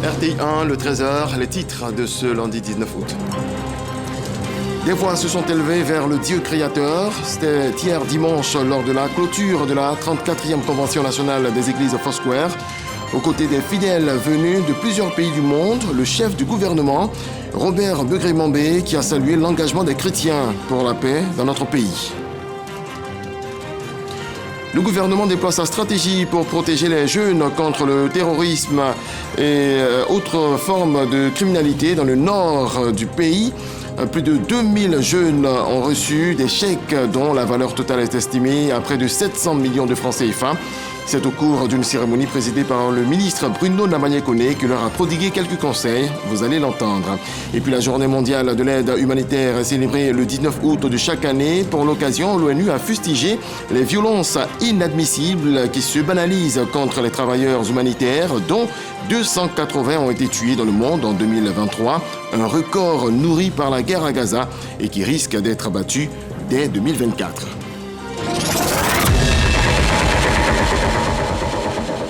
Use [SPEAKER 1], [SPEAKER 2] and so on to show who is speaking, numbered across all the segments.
[SPEAKER 1] RTI1, le Trésor, les titres de ce lundi 19 août. Des voix se sont élevées vers le Dieu créateur. C'était hier dimanche lors de la clôture de la 34e Convention nationale des églises Foursquare. Aux côtés des fidèles venus de plusieurs pays du monde, le chef du gouvernement, Robert Begré-Mambé, qui a salué l'engagement des chrétiens pour la paix dans notre pays. Le gouvernement déploie sa stratégie pour protéger les jeunes contre le terrorisme et autres formes de criminalité dans le nord du pays. Plus de 2000 jeunes ont reçu des chèques dont la valeur totale est estimée à près de 700 millions de francs CFA. C'est au cours d'une cérémonie présidée par le ministre Bruno Namayekone qui leur a prodigué quelques conseils. Vous allez l'entendre. Et puis la journée mondiale de l'aide humanitaire est célébrée le 19 août de chaque année. Pour l'occasion, l'ONU a fustigé les violences inadmissibles qui se banalisent contre les travailleurs humanitaires, dont 280 ont été tués dans le monde en 2023. Un record nourri par la guerre à Gaza et qui risque d'être battu dès 2024.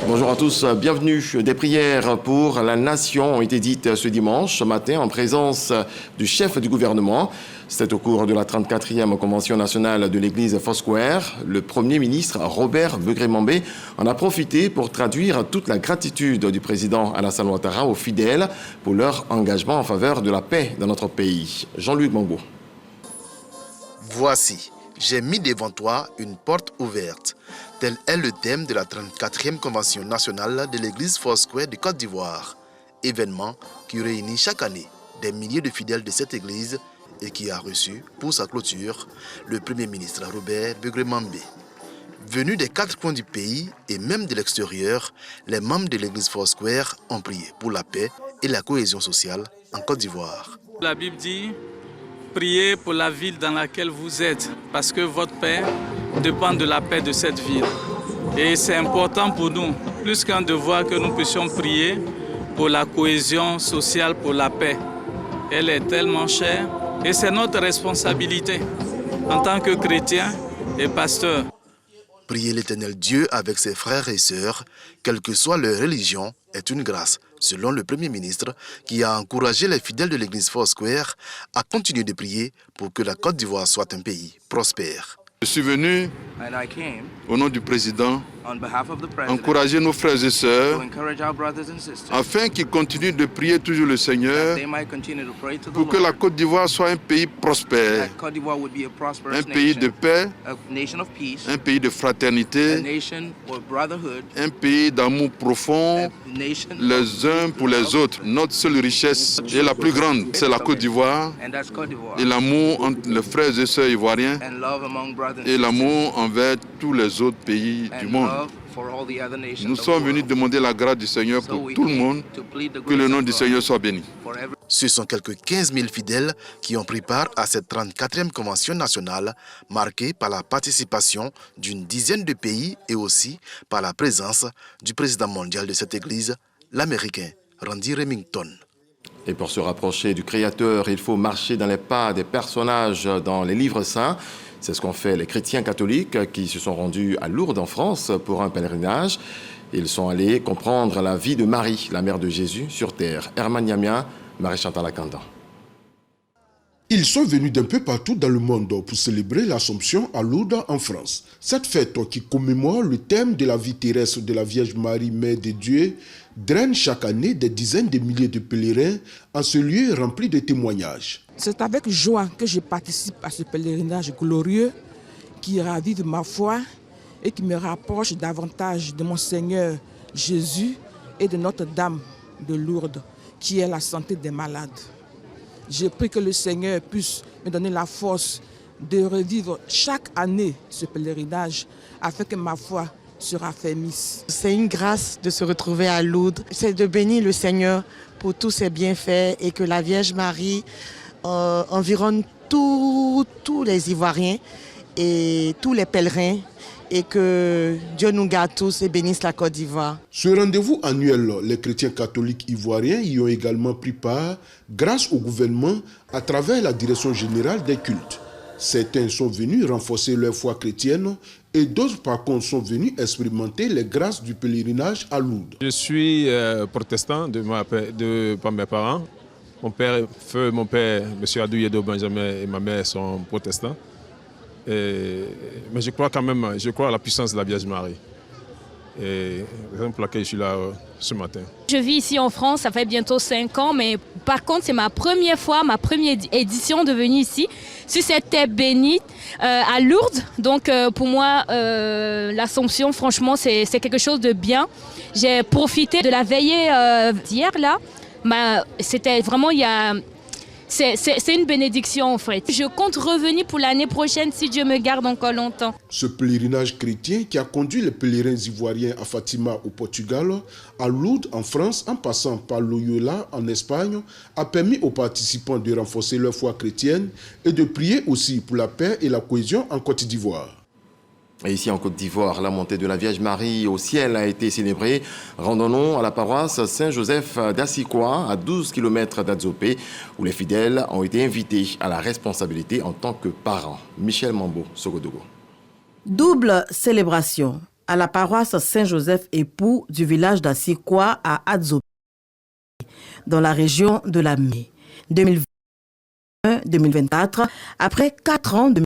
[SPEAKER 1] Bonjour à tous, bienvenue. Des prières pour la nation ont été dites ce dimanche matin en présence du chef du gouvernement. C'était au cours de la 34e Convention nationale de l'église Foursquare. Le Premier ministre Robert Begré-Mambé en a profité pour traduire toute la gratitude du président Alassane Ouattara aux fidèles pour leur engagement en faveur de la paix dans notre pays. Jean-Luc Mango.
[SPEAKER 2] Voici, j'ai mis devant toi une porte ouverte. Tel est le thème de la 34e Convention nationale de l'église Foursquare de Côte d'Ivoire. Événement qui réunit chaque année des milliers de fidèles de cette église et qui a reçu pour sa clôture le Premier ministre Robert Begré-Mambé. Venus des 4 coins du pays et même de l'extérieur, les membres de l'église Foursquare ont prié pour la paix et la cohésion sociale en Côte d'Ivoire.
[SPEAKER 3] La Bible dit: priez pour la ville dans laquelle vous êtes, parce que votre paix dépend de la paix de cette ville. Et c'est important pour nous, plus qu'un devoir, que nous puissions prier pour la cohésion sociale, pour la paix. Elle est tellement chère et c'est notre responsabilité en tant que chrétiens et pasteurs.
[SPEAKER 2] Prier l'Éternel Dieu avec ses frères et sœurs, quelle que soit leur religion, est une grâce, selon le Premier ministre, qui a encouragé les fidèles de l'église Foursquare à continuer de prier pour que la Côte d'Ivoire soit un pays prospère.
[SPEAKER 4] Je suis venu, au nom du président, encourager nos frères et sœurs afin qu'ils continuent de prier toujours le Seigneur pour que la Côte d'Ivoire soit un pays prospère, un pays de paix, un pays de fraternité, un pays d'amour profond les uns pour les autres. Notre seule richesse et la plus grande, c'est la Côte d'Ivoire et l'amour entre les frères et sœurs ivoiriens et l'amour envers tous les autres pays du monde. Nous sommes venus demander la grâce du Seigneur pour tout le monde, que le nom du Seigneur soit béni.
[SPEAKER 2] Ce sont quelques 15 000 fidèles qui ont pris part à cette 34e Convention nationale, marquée par la participation d'une dizaine de pays et aussi par la présence du président mondial de cette église, l'Américain Randy Remington.
[SPEAKER 1] Et pour se rapprocher du Créateur, il faut marcher dans les pas des personnages dans les livres saints. C'est ce qu'ont fait les chrétiens catholiques qui se sont rendus à Lourdes en France pour un pèlerinage. Ils sont allés comprendre la vie de Marie, la mère de Jésus, sur terre. Herman Yamia, Marie-Chantal Akanda.
[SPEAKER 5] Ils sont venus d'un peu partout dans le monde pour célébrer l'Assomption à Lourdes en France. Cette fête qui commémore le thème de la vie terrestre de la Vierge Marie, Mère de Dieu, draine chaque année des dizaines de milliers de pèlerins en ce lieu rempli de témoignages.
[SPEAKER 6] C'est avec joie que je participe à ce pèlerinage glorieux qui ravive ma foi et qui me rapproche davantage de mon Seigneur Jésus et de Notre-Dame de Lourdes, qui est la santé des malades. Je prie que le Seigneur puisse me donner la force de revivre chaque année ce pèlerinage afin que ma foi se raffermisse.
[SPEAKER 7] C'est une grâce de se retrouver à Lourdes. C'est de bénir le Seigneur pour tous ses bienfaits et que la Vierge Marie environne tous les Ivoiriens et tous les pèlerins et que Dieu nous garde tous et bénisse la Côte d'Ivoire.
[SPEAKER 5] Ce rendez-vous annuel, les chrétiens catholiques ivoiriens y ont également pris part grâce au gouvernement à travers la Direction générale des cultes. Certains sont venus renforcer leur foi chrétienne et d'autres par contre sont venus expérimenter les grâces du pèlerinage à Lourdes.
[SPEAKER 8] Je suis protestant par mes parents. Mon père, M. Adouyedo Benjamin et ma mère sont protestants. Mais je crois quand même, à la puissance de la Vierge Marie. Et raison pour laquelle je suis là ce matin.
[SPEAKER 9] Je vis ici en France, ça fait bientôt 5 ans, mais par contre c'est ma première édition de venir ici, sur cette terre bénite à Lourdes. Donc pour moi, l'Assomption, franchement, c'est quelque chose de bien. J'ai profité de la veillée d'hier là. C'était vraiment, c'est une bénédiction en fait. Je compte revenir pour l'année prochaine si Dieu me garde encore longtemps.
[SPEAKER 5] Ce pèlerinage chrétien qui a conduit les pèlerins ivoiriens à Fatima au Portugal, à Lourdes en France, en passant par Loyola en Espagne, a permis aux participants de renforcer leur foi chrétienne et de prier aussi pour la paix et la cohésion en Côte d'Ivoire.
[SPEAKER 1] Et ici en Côte d'Ivoire, la montée de la Vierge Marie au ciel a été célébrée. Rendons-nous à la paroisse Saint-Joseph d'Assikwa, à 12 km d'Adzopé, où les fidèles ont été invités à la responsabilité en tant que parents. Michel Mambo, Sogodogo.
[SPEAKER 10] Double célébration à la paroisse Saint-Joseph époux du village d'Assikwa à Adzopé, dans la région de la Mé. 2021-2024, après 4 ans de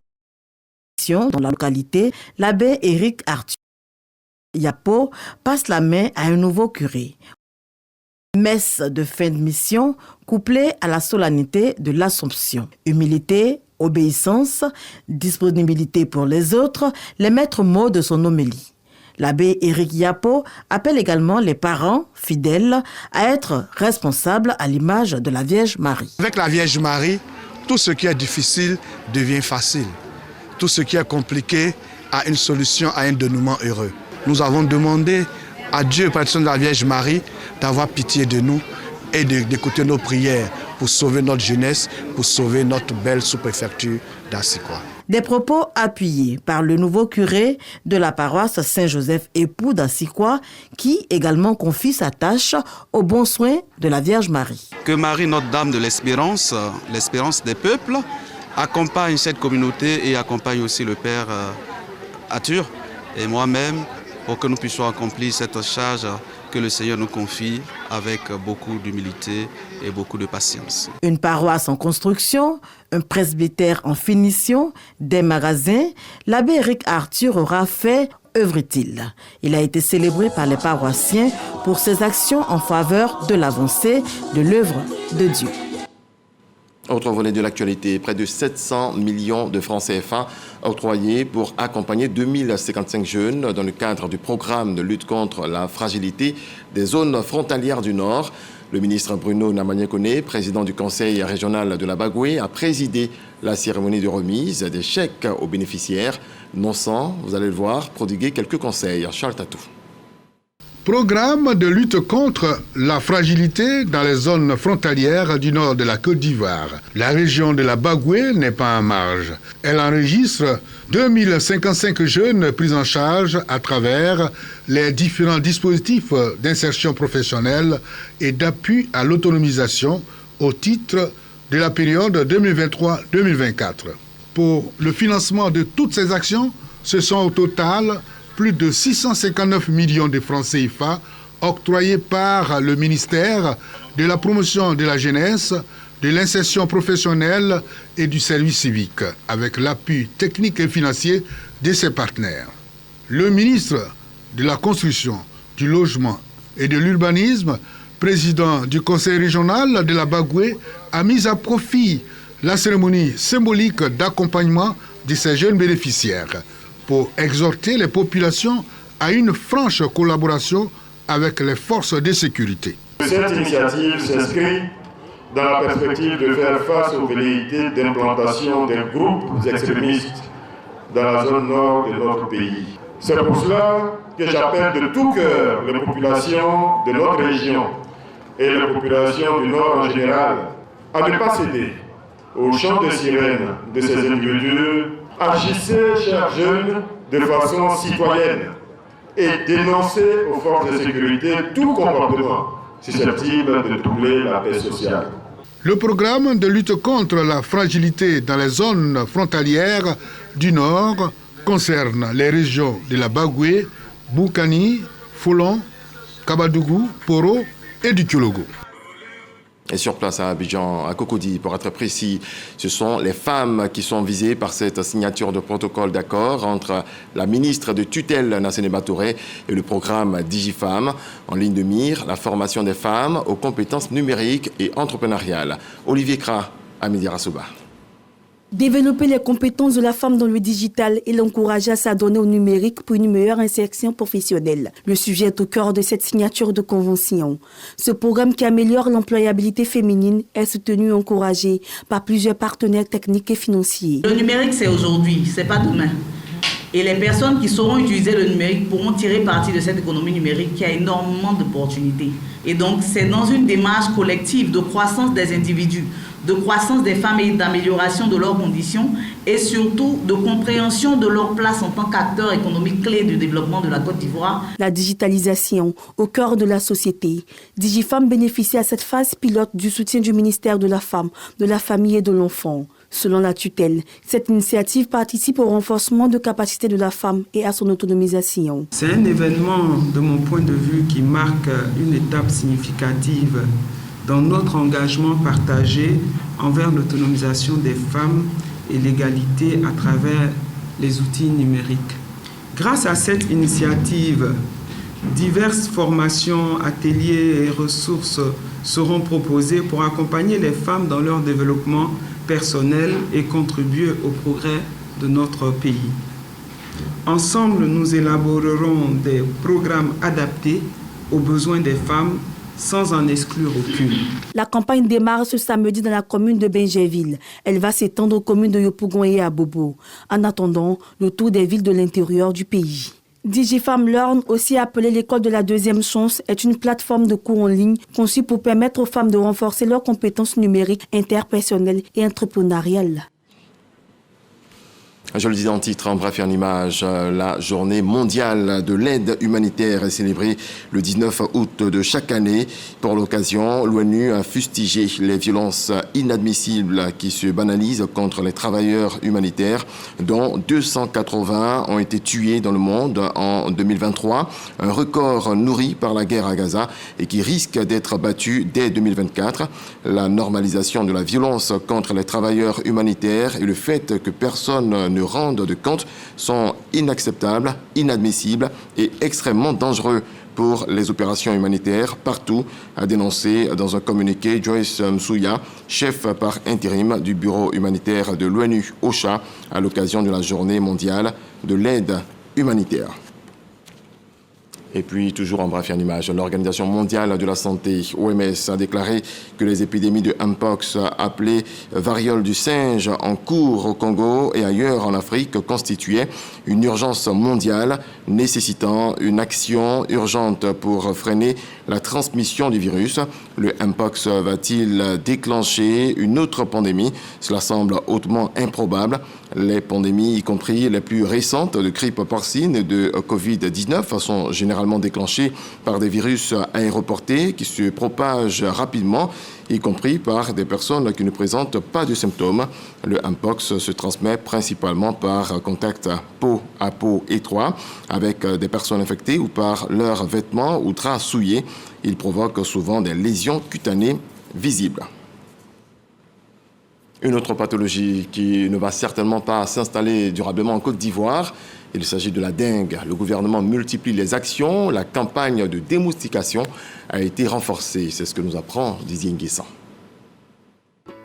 [SPEAKER 10] dans la localité, l'abbé Éric Arthur Yapo passe la main à un nouveau curé. Messe de fin de mission couplée à la solennité de l'Assomption. Humilité, obéissance, disponibilité pour les autres, les maîtres mots de son homélie. L'abbé Éric Yapo appelle également les parents fidèles à être responsables à l'image de la Vierge Marie.
[SPEAKER 11] Avec la Vierge Marie, tout ce qui est difficile devient facile. Tout ce qui est compliqué a une solution, a un dénouement heureux. Nous avons demandé à Dieu, par l'intercession de la Vierge Marie, d'avoir pitié de nous et d'écouter nos prières pour sauver notre jeunesse, pour sauver notre belle sous-préfecture d'Assikwa.
[SPEAKER 10] Des propos appuyés par le nouveau curé de la paroisse Saint-Joseph époux d'Assikwa, qui également confie sa tâche au bon soin de la Vierge Marie.
[SPEAKER 12] Que Marie, Notre-Dame de l'Espérance, l'espérance des peuples, accompagne cette communauté et accompagne aussi le Père Arthur et moi-même pour que nous puissions accomplir cette charge que le Seigneur nous confie avec beaucoup d'humilité et beaucoup de patience.
[SPEAKER 10] Une paroisse en construction, un presbytère en finition, des magasins, l'abbé Éric Arthur aura fait œuvre utile. Il a été célébré par les paroissiens pour ses actions en faveur de l'avancée de l'œuvre de Dieu.
[SPEAKER 1] Autre volet de l'actualité, près de 700 millions de francs CFA octroyés pour accompagner 2055 jeunes dans le cadre du programme de lutte contre la fragilité des zones frontalières du Nord. Le ministre Bruno Namanyekone, président du conseil régional de la Bagoué, a présidé la cérémonie de remise des chèques aux bénéficiaires, non sans, vous allez le voir, prodiguer quelques conseils. Charles Tatou.
[SPEAKER 13] Programme de lutte contre la fragilité dans les zones frontalières du nord de la Côte d'Ivoire. La région de la Bagoué n'est pas en marge. Elle enregistre 2055 jeunes pris en charge à travers les différents dispositifs d'insertion professionnelle et d'appui à l'autonomisation au titre de la période 2023-2024. Pour le financement de toutes ces actions, ce sont au total plus de 659 millions de francs CFA octroyés par le ministère de la promotion de la jeunesse, de l'insertion professionnelle et du service civique, avec l'appui technique et financier de ses partenaires. Le ministre de la Construction, du Logement et de l'Urbanisme, président du Conseil régional de la Bagoué, a mis à profit la cérémonie symbolique d'accompagnement de ces jeunes bénéficiaires pour exhorter les populations à une franche collaboration avec les forces de sécurité.
[SPEAKER 14] Cette initiative s'inscrit dans la perspective de faire face aux velléités d'implantation des groupes extrémistes dans la zone nord de notre pays. C'est pour cela que j'appelle de tout cœur les populations de notre région et les populations du Nord en général à ne pas céder au chant de sirène de ces individus. Agissez, chers jeunes, de façon citoyenne et dénoncez aux forces de sécurité tout comportement susceptible de troubler la paix sociale.
[SPEAKER 13] Le programme de lutte contre la fragilité dans les zones frontalières du Nord concerne les régions de la Bagoué, Boukani, Foulon, Kabadougou, Poro et du Kyologo.
[SPEAKER 1] Et sur place à Abidjan, à Cocody, pour être précis, ce sont les femmes qui sont visées par cette signature de protocole d'accord entre la ministre de tutelle Nassene Touré et le programme DigiFemme. En ligne de mire, la formation des femmes aux compétences numériques et entrepreneuriales. Olivier Kra, à Média-Rassoba.
[SPEAKER 15] Développer les compétences de la femme dans le digital et l'encourager à s'adonner au numérique pour une meilleure insertion professionnelle. Le sujet est au cœur de cette signature de convention. Ce programme qui améliore l'employabilité féminine est soutenu et encouragé par plusieurs partenaires techniques et financiers.
[SPEAKER 16] Le numérique, c'est aujourd'hui, c'est pas demain. Et les personnes qui sauront utiliser le numérique pourront tirer parti de cette économie numérique qui a énormément d'opportunités. Et donc, c'est dans une démarche collective de croissance des individus, de croissance des femmes et d'amélioration de leurs conditions et surtout de compréhension de leur place en tant qu'acteurs économiques clés du développement de la Côte d'Ivoire.
[SPEAKER 15] La digitalisation au cœur de la société. DigiFemme bénéficie à cette phase pilote du soutien du ministère de la Femme, de la Famille et de l'Enfant. Selon la tutelle, cette initiative participe au renforcement de capacités de la femme et à son autonomisation.
[SPEAKER 17] C'est un événement, de mon point de vue, qui marque une étape significative dans notre engagement partagé envers l'autonomisation des femmes et l'égalité à travers les outils numériques. Grâce à cette initiative, diverses formations, ateliers et ressources seront proposées pour accompagner les femmes dans leur développement personnel et contribuer au progrès de notre pays. Ensemble, nous élaborerons des programmes adaptés aux besoins des femmes sans en exclure aucune.
[SPEAKER 15] La campagne démarre ce samedi dans la commune de Benjerville. Elle va s'étendre aux communes de Yopougon et à Bobo. En attendant, le tour des villes de l'intérieur du pays. DigiFemme Learn, aussi appelée l'école de la deuxième chance, est une plateforme de cours en ligne conçue pour permettre aux femmes de renforcer leurs compétences numériques, interpersonnelles et entrepreneuriales.
[SPEAKER 1] Je le disais en titre, en bref et en image, la journée mondiale de l'aide humanitaire est célébrée le 19 août de chaque année. Pour l'occasion, l'ONU a fustigé les violences inadmissibles qui se banalisent contre les travailleurs humanitaires, dont 280 ont été tués dans le monde en 2023, un record nourri par la guerre à Gaza et qui risque d'être battu dès 2024. La normalisation de la violence contre les travailleurs humanitaires et le fait que personne ne rendent de compte sont inacceptables, inadmissibles et extrêmement dangereux pour les opérations humanitaires partout, a dénoncé dans un communiqué Joyce Msuya, chef par intérim du bureau humanitaire de l'ONU OCHA, à l'occasion de la journée mondiale de l'aide humanitaire. Et puis, toujours en bref et en image, l'Organisation mondiale de la santé, OMS, a déclaré que les épidémies de Mpox, appelées variole du singe, en cours au Congo et ailleurs en Afrique, constituaient une urgence mondiale nécessitant une action urgente pour freiner la transmission du virus. Le Mpox va-t-il déclencher une autre pandémie? Cela semble hautement improbable. Les pandémies, y compris les plus récentes de grippe porcine et de Covid-19, sont généralement déclenchées par des virus aéroportés qui se propagent rapidement, y compris par des personnes qui ne présentent pas de symptômes. Le Mpox se transmet principalement par contact peau à peau étroit avec des personnes infectées ou par leurs vêtements ou draps souillés. Il provoque souvent des lésions cutanées visibles. Une autre pathologie qui ne va certainement pas s'installer durablement en Côte d'Ivoire, il s'agit de la dengue. Le gouvernement multiplie les actions, la campagne de démoustication a été renforcée. C'est ce que nous apprend Didier Nguessan.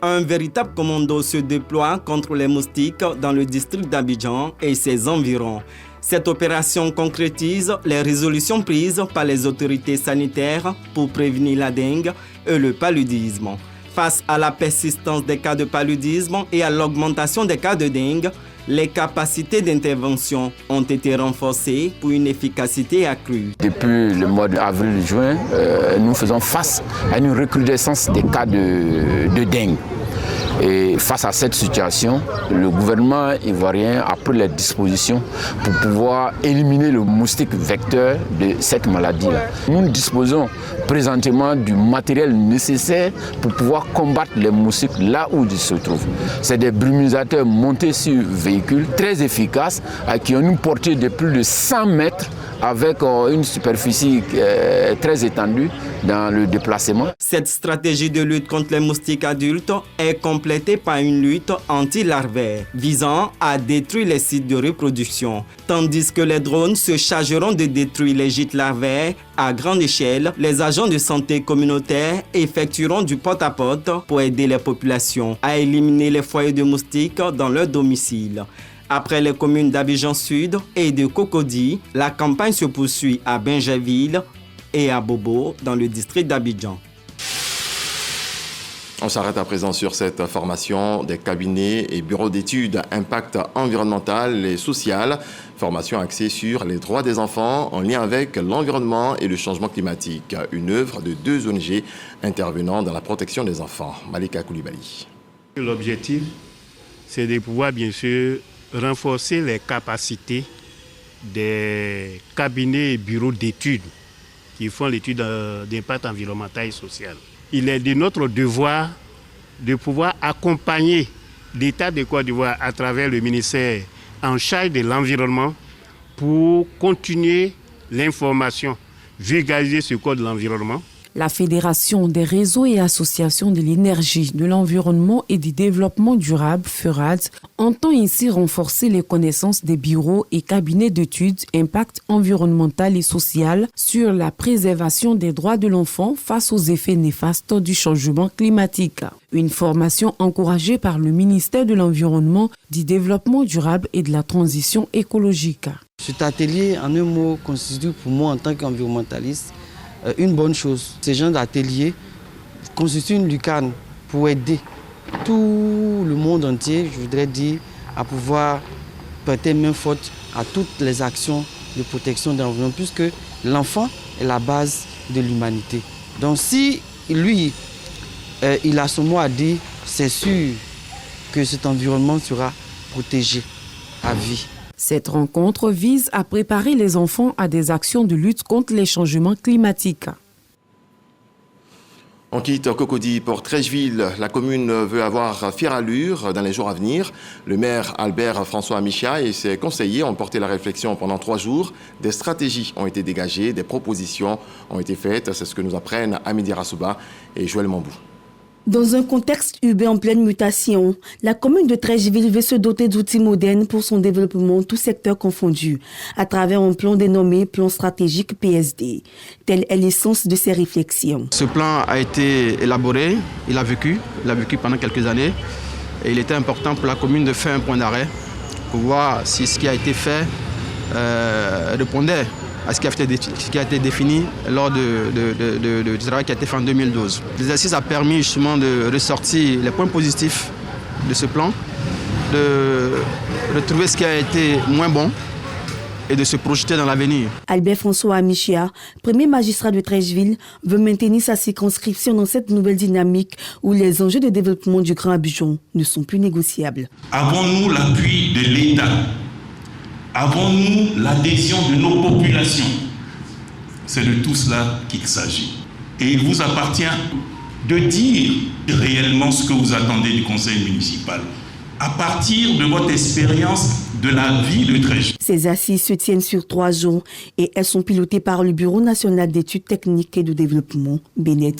[SPEAKER 18] Un véritable commando se déploie contre les moustiques dans le district d'Abidjan et ses environs. Cette opération concrétise les résolutions prises par les autorités sanitaires pour prévenir la dengue et le paludisme. Face à la persistance des cas de paludisme et à l'augmentation des cas de dengue, les capacités d'intervention ont été renforcées pour une efficacité accrue.
[SPEAKER 19] Depuis le mois d'avril-juin, nous faisons face à une recrudescence des cas de dengue. Et face à cette situation, le gouvernement ivoirien a pris les dispositions pour pouvoir éliminer le moustique vecteur de cette maladie-là. Nous disposons présentement du matériel nécessaire pour pouvoir combattre les moustiques là où ils se trouvent. C'est des brumisateurs montés sur véhicules très efficaces qui ont une portée de plus de 100 mètres avec une superficie très étendue dans le déplacement.
[SPEAKER 18] Cette stratégie de lutte contre les moustiques adultes est complétée par une lutte anti-larvaire visant à détruire les sites de reproduction. Tandis que les drones se chargeront de détruire les gîtes larvaires à grande échelle, les agents de santé communautaires effectueront du porte-à-porte pour aider les populations à éliminer les foyers de moustiques dans leur domicile. Après les communes d'Abidjan Sud et de Cocody, la campagne se poursuit à Bingerville et à Bobo dans le district d'Abidjan.
[SPEAKER 1] On s'arrête à présent sur cette formation des cabinets et bureaux d'études impact environnemental et social. Formation axée sur les droits des enfants en lien avec l'environnement et le changement climatique. Une œuvre de 2 ONG intervenant dans la protection des enfants. Malika Koulibaly.
[SPEAKER 20] L'objectif, c'est de pouvoir bien sûr renforcer les capacités des cabinets et bureaux d'études qui font l'étude d'impact environnemental et social. Il est de notre devoir de pouvoir accompagner l'État de Côte d'Ivoire à travers le ministère en charge de l'environnement pour continuer l'information, vulgariser ce code de l'environnement.
[SPEAKER 21] La Fédération des réseaux et associations de l'énergie, de l'environnement et du développement durable, FERAD, entend ainsi renforcer les connaissances des bureaux et cabinets d'études impact environnemental et social sur la préservation des droits de l'enfant face aux effets néfastes du changement climatique. Une formation encouragée par le ministère de l'Environnement, du Développement durable et de la Transition écologique.
[SPEAKER 22] Cet atelier, en un mot, constitue pour moi en tant qu'environnementaliste une bonne chose. Ces gens d'atelier constituent une lucarne pour aider tout le monde entier, je voudrais dire, à pouvoir prêter main forte à toutes les actions de protection de l'environnement, puisque l'enfant est la base de l'humanité. Donc si lui, il a son mot à dire, c'est sûr que cet environnement sera protégé à vie.
[SPEAKER 21] Cette rencontre vise à préparer les enfants à des actions de lutte contre les changements climatiques.
[SPEAKER 1] On quitte Cocody pour Treichville. La commune veut avoir fière allure dans les jours à venir. Le maire Albert François Micha et ses conseillers ont porté la réflexion pendant 3 jours. Des stratégies ont été dégagées, des propositions ont été faites. C'est ce que nous apprennent Amidi Rassouba et Joël Mambou.
[SPEAKER 15] Dans un contexte urbain en pleine mutation, la commune de Treichville veut se doter d'outils modernes pour son développement, tous secteurs confondus, à travers un plan dénommé Plan stratégique PSD. Telle est l'essence de ces réflexions.
[SPEAKER 12] Ce plan a été élaboré, il a vécu pendant quelques années. Et il était important pour la commune de faire un point d'arrêt pour voir si ce qui a été fait répondait à ce qui a été défini lors du travail qui a été fait en 2012. L'exercice a permis justement de ressortir les points positifs de ce plan, de retrouver ce qui a été moins bon et de se projeter dans l'avenir.
[SPEAKER 15] Albert François Amichia, premier magistrat de Treichville, veut maintenir sa circonscription dans cette nouvelle dynamique où les enjeux de développement du Grand Abidjan ne sont plus négociables.
[SPEAKER 23] Avons-nous l'appui de l'État ? Avons-nous l'adhésion de nos populations? C'est de tout cela qu'il s'agit. Et il vous appartient de dire réellement ce que vous attendez du conseil municipal à partir de votre expérience de la vie de Treichville.
[SPEAKER 15] Ces assises se tiennent sur 3 jours et elles sont pilotées par le Bureau national d'études techniques et de développement, BNET.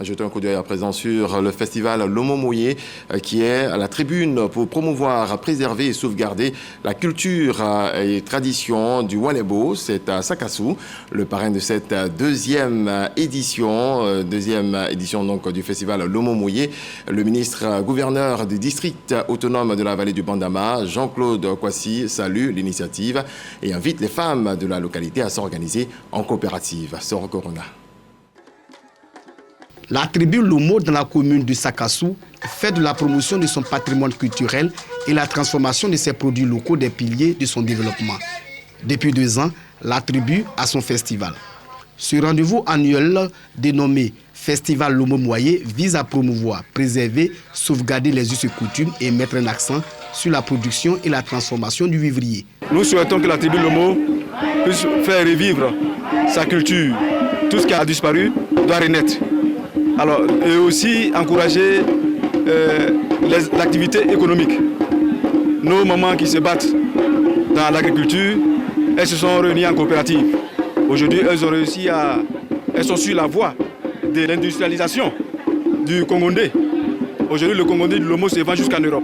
[SPEAKER 1] Jetons un coup d'œil à présent sur le festival Lomo Moye qui est à la tribune pour promouvoir, préserver et sauvegarder la culture et tradition du Walebo. C'est à Sakassou, le parrain de cette deuxième édition donc du festival Lomo Moye. Le ministre gouverneur du district autonome de la vallée du Bandama, Jean-Claude Kwasi, salue l'initiative et invite les femmes de la localité à s'organiser en coopérative. Soro Corona.
[SPEAKER 24] La tribu Lomo dans la commune de Sakassou fait de la promotion de son patrimoine culturel et la transformation de ses produits locaux des piliers de son développement. Depuis 2 ans, la tribu a son festival. Ce rendez-vous annuel dénommé Festival Lomo Moyé vise à promouvoir, préserver, sauvegarder les us et coutumes et mettre un accent sur la production et la transformation du vivrier.
[SPEAKER 2] Nous souhaitons que la tribu Lomo puisse faire revivre sa culture. Tout ce qui a disparu doit renaître. Alors, et aussi encourager l'activité économique. Nos mamans qui se battent dans l'agriculture, elles se sont réunies en coopérative. Aujourd'hui, elles sont sur la voie de l'industrialisation du Congondé. Aujourd'hui, le Congondé du Lomo se vend jusqu'en Europe.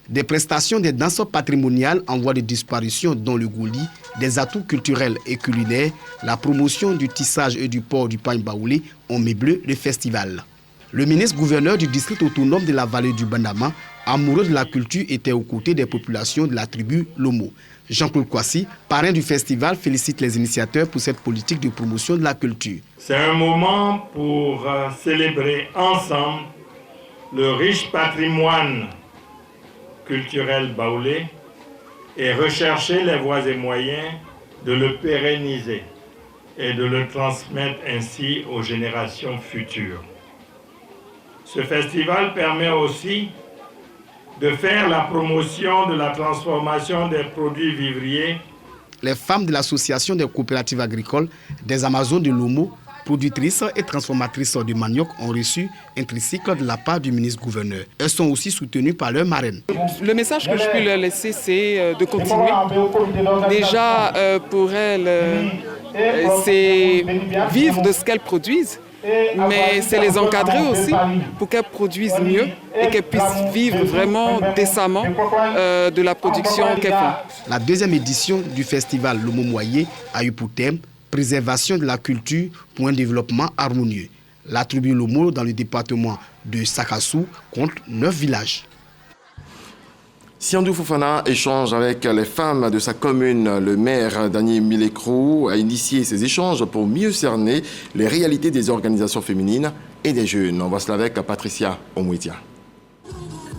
[SPEAKER 24] Des prestations des danses patrimoniales en voie de disparition dont le gouli, des atouts culturels et culinaires, la promotion du tissage et du port du pain baoulé ont meublé le festival. Le ministre-gouverneur du district autonome de la vallée du Bandama, amoureux de la culture, était aux côtés des populations de la tribu Lomo. Jean-Claude Kwasi, parrain du festival, félicite les initiateurs pour cette politique de promotion de la culture.
[SPEAKER 14] C'est un moment pour célébrer ensemble le riche patrimoine culturel baoulé et rechercher les voies et moyens de le pérenniser et de le transmettre ainsi aux générations futures. Ce festival permet aussi de faire la promotion de la transformation des produits vivriers.
[SPEAKER 24] Les femmes de l'association des coopératives agricoles des Amazones de Lomo, productrices et transformatrices de manioc, ont reçu un tricycle de la part du ministre-gouverneur. Elles sont aussi soutenues par leur marraine.
[SPEAKER 3] Le message que je peux leur laisser, c'est de continuer. Déjà, pour elles, c'est vivre de ce qu'elles produisent. Mais c'est les encadrer aussi pour qu'elles produisent mieux et qu'elles puissent vivre vraiment décemment de la production qu'elles font.
[SPEAKER 24] La deuxième édition du festival Lomo Moyé a eu pour thème préservation de la culture pour un développement harmonieux. La tribu Lomo dans le département de Sakassou compte 9 villages.
[SPEAKER 1] Siandou Fofana échange avec les femmes de sa commune. Le maire Daniel Milekrou a initié ces échanges pour mieux cerner les réalités des organisations féminines et des jeunes. On voit cela avec Patricia Omouitia.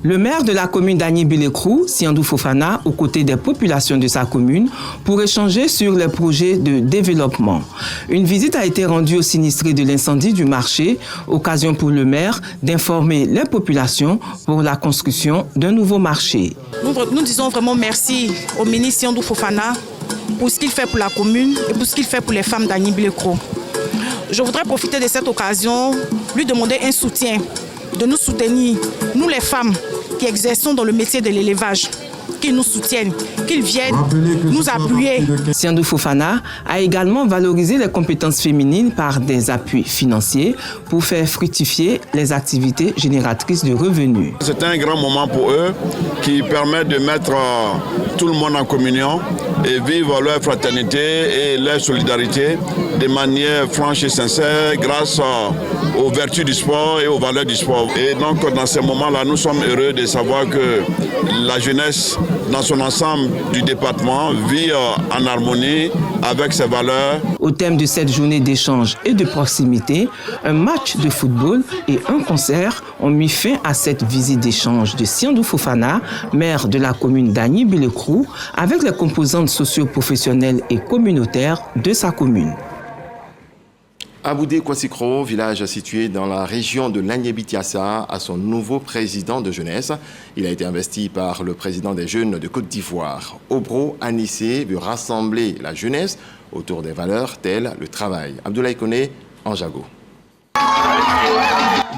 [SPEAKER 4] Le maire de la commune d'Agni Bilekrou, Siandou Fofana, aux côtés des populations de sa commune, pour échanger sur les projets de développement. Une visite a été rendue aux sinistrés de l'incendie du marché, occasion pour le maire d'informer les populations pour la construction d'un nouveau marché.
[SPEAKER 6] Nous disons vraiment merci au ministre Siandou Fofana pour ce qu'il fait pour la commune et pour ce qu'il fait pour les femmes d'Agni Bilekrou. Je voudrais profiter de cette occasion, lui demander un soutien, de nous soutenir, nous les femmes qui exerçons dans le métier de l'élevage, qu'ils nous soutiennent, qu'ils viennent nous appuyer.
[SPEAKER 4] Siandou Fofana a également valorisé les compétences féminines par des appuis financiers pour faire fructifier les activités génératrices de revenus.
[SPEAKER 25] C'est un grand moment pour eux qui permet de mettre tout le monde en communion et vivre leur fraternité et leur solidarité de manière franche et sincère grâce aux vertus du sport et aux valeurs du sport. Et donc dans ces moments-là, nous sommes heureux de savoir que la jeunesse dans son ensemble du département vit en harmonie avec ses valeurs.
[SPEAKER 4] Au thème de cette journée d'échange et de proximité, un match de football et un concert ont mis fin à cette visite d'échange de Siandou Fofana, maire de la commune d'Agni Bilekrou, avec les composantes socio-professionnelles et communautaires de sa commune.
[SPEAKER 1] Aboudé Kwassikro, village situé dans la région de l'Agnébi-Tiassa, a son nouveau président de jeunesse. Il a été investi par le président des jeunes de Côte d'Ivoire. Obro Anissé veut rassembler la jeunesse autour des valeurs telles le travail. Abdoulaye Koné, Anjago.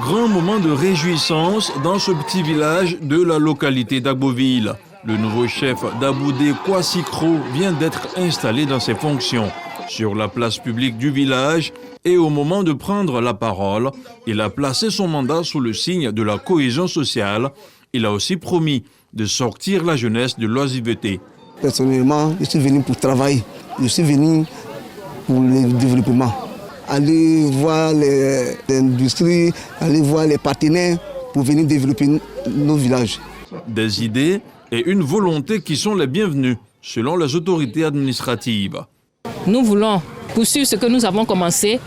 [SPEAKER 26] Grand moment de réjouissance dans ce petit village de la localité d'Agboville. Le nouveau chef d'Aboudé Kwassikro vient d'être installé dans ses fonctions. Sur la place publique du village et au moment de prendre la parole, il a placé son mandat sous le signe de la cohésion sociale. Il a aussi promis de sortir la jeunesse de l'oisiveté.
[SPEAKER 27] Personnellement, je suis venu pour travailler. Je suis venu pour le développement. Aller voir les industries, aller voir les partenaires pour venir développer nos villages.
[SPEAKER 26] Des idées et une volonté qui sont les bienvenues, selon les autorités administratives.
[SPEAKER 28] Nous voulons poursuivre ce que nous avons commencé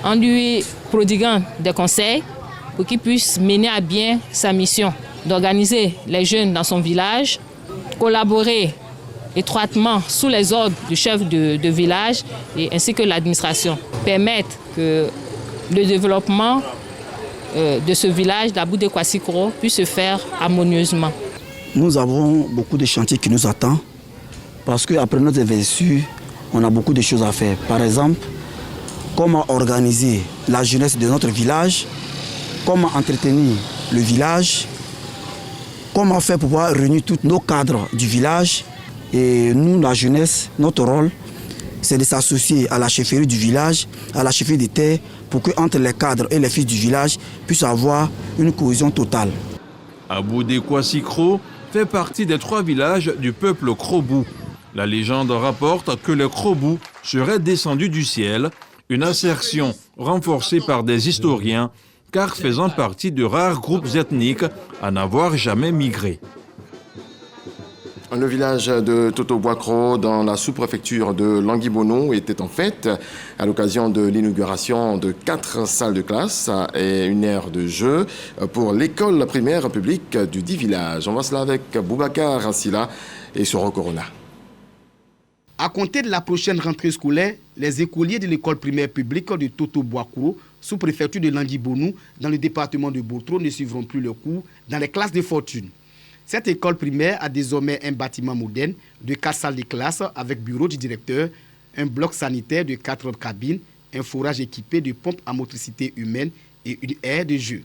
[SPEAKER 28] en lui prodiguant des conseils pour qu'il puisse mener à bien sa mission d'organiser les jeunes dans son village, collaborer étroitement sous les ordres du chef de village ainsi que l'administration, permettent que le développement de ce village d'Aboudé Kwassikro puisse se faire harmonieusement.
[SPEAKER 27] Nous avons beaucoup de chantiers qui nous attendent parce qu'après notre investiture, on a beaucoup de choses à faire. Par exemple, comment organiser la jeunesse de notre village, comment entretenir le village, comment faire pour pouvoir réunir tous nos cadres du village. Et nous, la jeunesse, notre rôle, c'est de s'associer à la chefferie du village, à la chefferie des terres, pour que entre les cadres et les fils du village puissent avoir une cohésion totale.
[SPEAKER 26] Aboudé Kwassikro fait partie des 3 villages du peuple Krobou. La légende rapporte que les Krobou seraient descendus du ciel, une assertion renforcée par des historiens, car faisant partie de rares groupes ethniques à n'avoir jamais migré.
[SPEAKER 1] Le village de Toto-Boakro, dans la sous-préfecture de Languibono, était en fête à l'occasion de l'inauguration de 4 salles de classe et une aire de jeu pour l'école primaire publique du dit village. On va cela avec Boubacar Silla et Soro Corona.
[SPEAKER 24] À compter de la prochaine rentrée scolaire, les écoliers de l'école primaire publique de Toto-Boakro, sous-préfecture de Languibono, dans le département de Botro, ne suivront plus le cours dans les classes de fortune. Cette école primaire a désormais un bâtiment moderne de 4 salles de classe avec bureau du directeur, un bloc sanitaire de 4 cabines, un forage équipé de pompes à motricité humaine et une aire de jeu.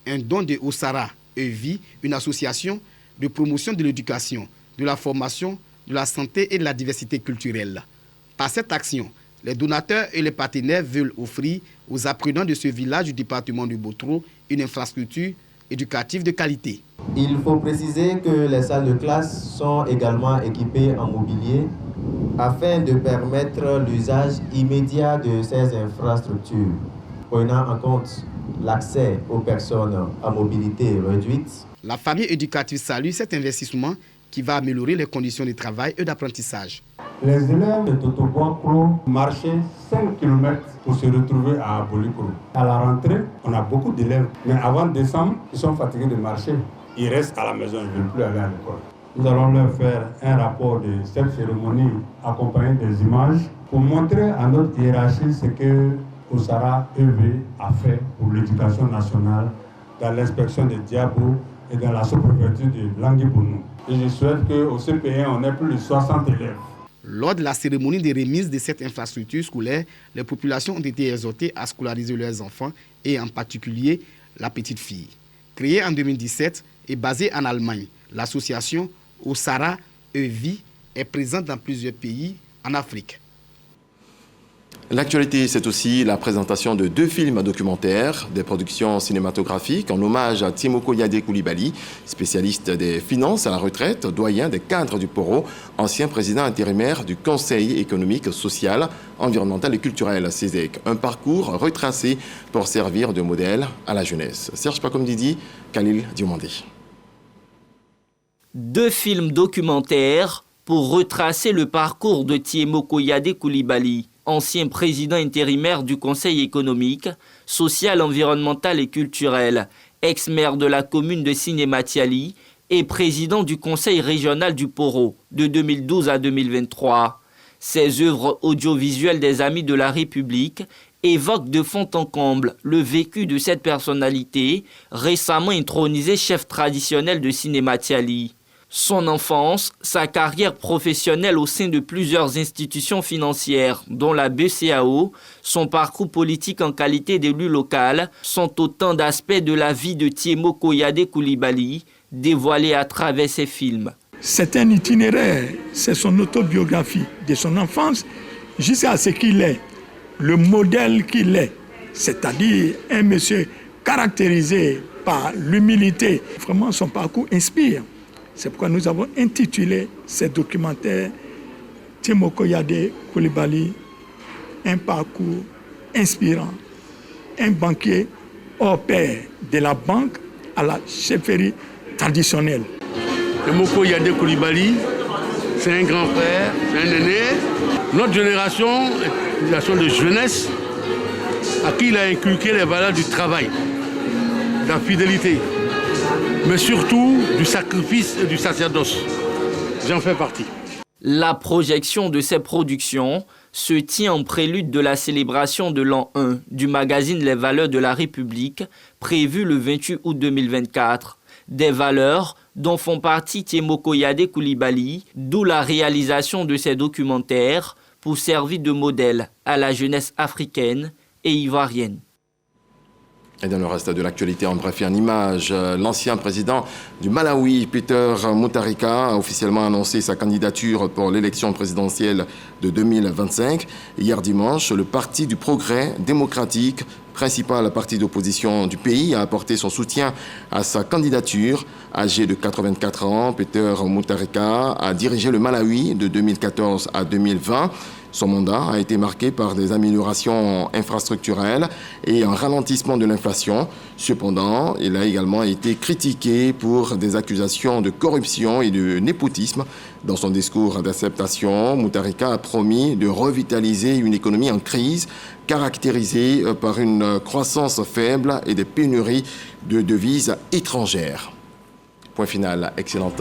[SPEAKER 24] Un don de Osara EVI, une association de promotion de l'éducation, de la formation, de la santé et de la diversité culturelle. Par cette action, les donateurs et les partenaires veulent offrir aux apprenants de ce village du département de Botro une infrastructure éducative de qualité.
[SPEAKER 5] Il faut préciser que les salles de classe sont également équipées en mobilier afin de permettre l'usage immédiat de ces infrastructures, prenant en compte l'accès aux personnes à mobilité réduite.
[SPEAKER 24] La famille éducative salue cet investissement qui va améliorer les conditions de travail et d'apprentissage.
[SPEAKER 7] Les élèves de Toto-Boakro marchaient 5 km pour se retrouver à Abolikro. À la rentrée, on a beaucoup d'élèves, mais avant décembre, ils sont fatigués de marcher. Ils restent à la maison, ils ne veulent plus aller à l'école. Nous allons leur faire un rapport de cette cérémonie accompagné des images pour montrer à notre hiérarchie ce que Osara EV a fait pour l'éducation nationale dans l'inspection de Diabo et dans la sous-préfecture de Languibono. Et je souhaite qu'au CP1, on ait plus de 60 élèves.
[SPEAKER 24] Lors de la cérémonie de remise de cette infrastructure scolaire, les populations ont été exhortées à scolariser leurs enfants et en particulier la petite fille. Créée en 2017 et basée en Allemagne, l'association Osara EVI est présente dans plusieurs pays en Afrique.
[SPEAKER 1] L'actualité, c'est aussi la présentation de 2 films documentaires, des productions cinématographiques en hommage à Tiemoko Yadé Koulibaly, spécialiste des finances à la retraite, doyen des cadres du Poro, ancien président intérimaire du Conseil économique, social, environnemental et culturel, CESEC. Un parcours retracé pour servir de modèle à la jeunesse. Serge Pakomdidi, Khalil Diomandé.
[SPEAKER 8] 2 films documentaires pour retracer le parcours de Tiemoko Yadé Koulibaly, ancien président intérimaire du Conseil économique, social, environnemental et culturel, ex-maire de la commune de Sinématiali et président du Conseil régional du Poro de 2012 à 2023. Ces œuvres audiovisuelles des Amis de la République évoquent de fond en comble le vécu de cette personnalité, récemment intronisé chef traditionnel de Sinématiali. Son enfance, sa carrière professionnelle au sein de plusieurs institutions financières, dont la BCAO, son parcours politique en qualité d'élu local, sont autant d'aspects de la vie de Tiemoko Yadé Koulibaly, dévoilés à travers ses films.
[SPEAKER 9] C'est un itinéraire, c'est son autobiographie de son enfance jusqu'à ce qu'il est, le modèle qu'il est, c'est-à-dire un monsieur caractérisé par l'humilité. Vraiment, son parcours inspire. C'est pourquoi nous avons intitulé ce documentaire Tiemoko Yadé Koulibaly, un parcours inspirant, un banquier hors pair de la banque à la chefferie traditionnelle.
[SPEAKER 10] Tiemoko Yadé Koulibaly, c'est un grand frère, c'est un aîné. Notre génération est une génération de jeunesse à qui il a inculqué les valeurs du travail, de la fidélité, mais surtout du sacrifice et du sacerdoce. J'en fais partie.
[SPEAKER 8] La projection de ces productions se tient en prélude de la célébration de l'an 1 du magazine Les Valeurs de la République, prévu le 28 août 2024. Des valeurs dont font partie Tiemoko Yade Coulibaly, d'où la réalisation de ces documentaires pour servir de modèle à la jeunesse africaine et ivoirienne.
[SPEAKER 1] Et dans le reste de l'actualité, en bref et en images, l'ancien président du Malawi, Peter Mutharika, a officiellement annoncé sa candidature pour l'élection présidentielle de 2025. Hier dimanche, le Parti du Progrès démocratique, principal parti d'opposition du pays, a apporté son soutien à sa candidature. Âgé de 84 ans, Peter Mutharika a dirigé le Malawi de 2014 à 2020. Son mandat a été marqué par des améliorations infrastructurelles et un ralentissement de l'inflation. Cependant, il a également été critiqué pour des accusations de corruption et de népotisme. Dans son discours d'acceptation, Mutharika a promis de revitaliser une économie en crise caractérisée par une croissance faible et des pénuries de devises étrangères. Point final, excellente